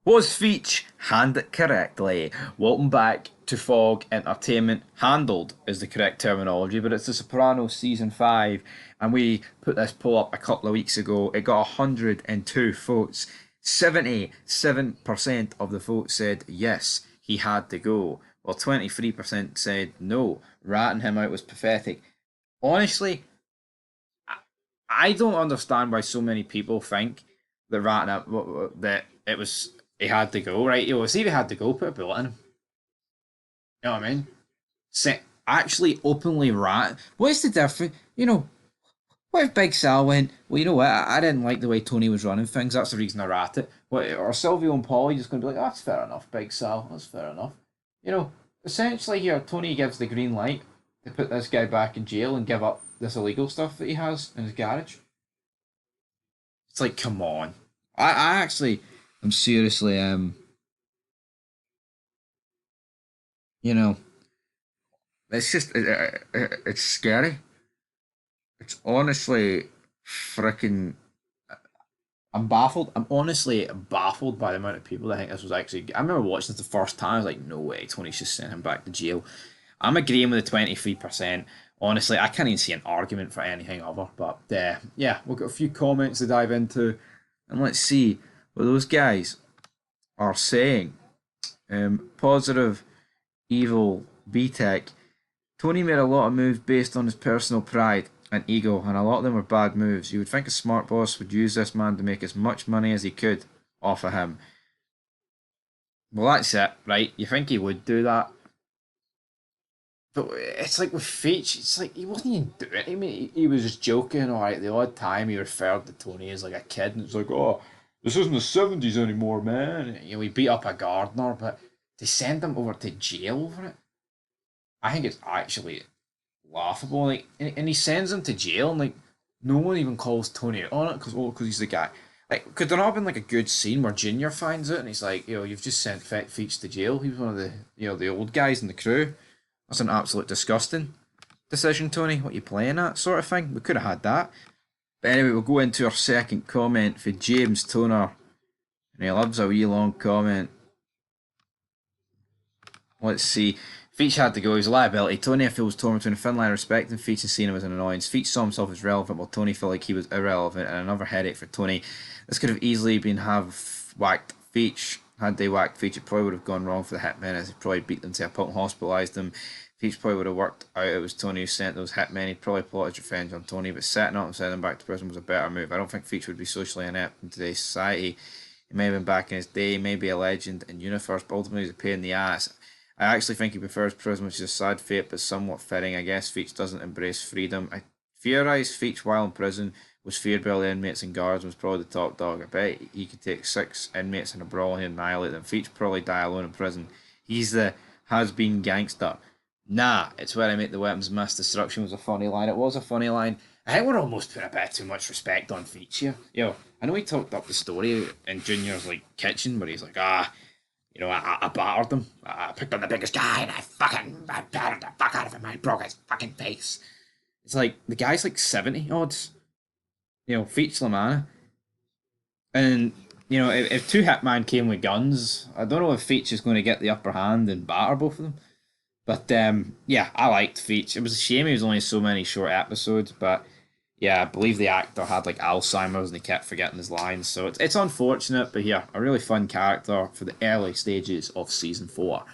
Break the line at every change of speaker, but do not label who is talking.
Was Feech hand it correctly? Welcome back to Fog Entertainment. Handled is the correct terminology, but it's the Sopranos season 5, and we put this poll up a couple of weeks ago. It got 102 votes. 77% of the votes said yes, he had to go, while 23% said no, ratting him out was pathetic. Honestly, I don't understand why so many people think that that it was he had to go, right? See if he had to go, put a bullet in him. You know what I mean? Actually openly rat. What's the difference? What if Big Sal went, well, you know what? I didn't like the way Tony was running things. That's the reason I rat it. What, or Silvio and Paulie just going to be like, oh, that's fair enough, Big Sal. That's fair enough. Essentially here, Tony gives the green light to put this guy back in jail and give up this illegal stuff that he has in his garage. It's like, come on. I actually am seriously, you know, it's just, it's scary. It's honestly freaking. I'm baffled. I'm honestly baffled by the amount of people that think this was actually. I remember watching this the first time. I was like, no way, Tony should send him back to jail. I'm agreeing with the 23%. Honestly, I can't even see an argument for anything other. But yeah, we've got a few comments to dive into, and let's see what those guys are saying. Positive, evil, B-Tech. Tony made a lot of moves based on his personal pride and ego, and a lot of them were bad moves. You would think a smart boss would use this man to make as much money as he could off of him. Well, that's it, right? You think he would do that? But it's like with Feech, it's like he wasn't even doing it. I mean, he was just joking, alright. The odd time he referred to Tony as like a kid, and it's like, oh, this isn't the 70s anymore, man. He beat up a gardener, but to send him over to jail over it, I think it's actually laughable. Like, and he sends him to jail, and like, no one even calls Tony out on it because he's the guy. Like, could there not have been like a good scene where Junior finds it and he's like, you've just sent Feech to jail. He was one of the the old guys in the crew. That's an absolute disgusting decision, Tony. What you playing at, sort of thing. We could have had that. But anyway, we'll go into our second comment for James Toner, and he loves a wee long comment. Let's see. Feech had to go. He was a liability. Tony feels torn between a thin line of respect and Feech and seeing him as an annoyance. Feech saw himself as relevant while Tony felt like he was irrelevant, and another headache for Tony. This could have easily been have whacked Feech. Had they whacked Feech, it probably would have gone wrong for the hitmen, as he probably beat them to a pulp and hospitalised them. Feech probably would have worked out it was Tony who sent those hitmen. He'd probably plotted revenge on Tony, but setting up and sending him back to prison was a better move. I don't think Feech would be socially inept in today's society. He may have been back in his day, he may be a legend in universe, but ultimately he's a pain in the ass. I actually think he prefers prison, which is a sad fate, but somewhat fitting. I guess Feech doesn't embrace freedom. I theorised Feech while in prison was feared by all the inmates and guards and was probably the top dog. I bet he could take 6 inmates in a brawl and annihilate them. Feech probably die alone in prison. He's the has-been gangster. Nah, it's where I make the weapons mass destruction was a funny line. It was a funny line. I think we're almost putting a bit too much respect on Feech here. I know he talked up the story in Junior's like kitchen where he's like, I battered him. I picked on the biggest guy and I battered the fuck out of him. I broke his fucking face. It's like, the guy's like 70 odds. Feech Lamana. And, if two Hitman came with guns, I don't know if Feech is going to get the upper hand and batter both of them. But, yeah, I liked Feech. It was a shame he was only so many short episodes, but yeah, I believe the actor had like Alzheimer's and he kept forgetting his lines. So it's unfortunate, but yeah, a really fun character for the early stages of season 4.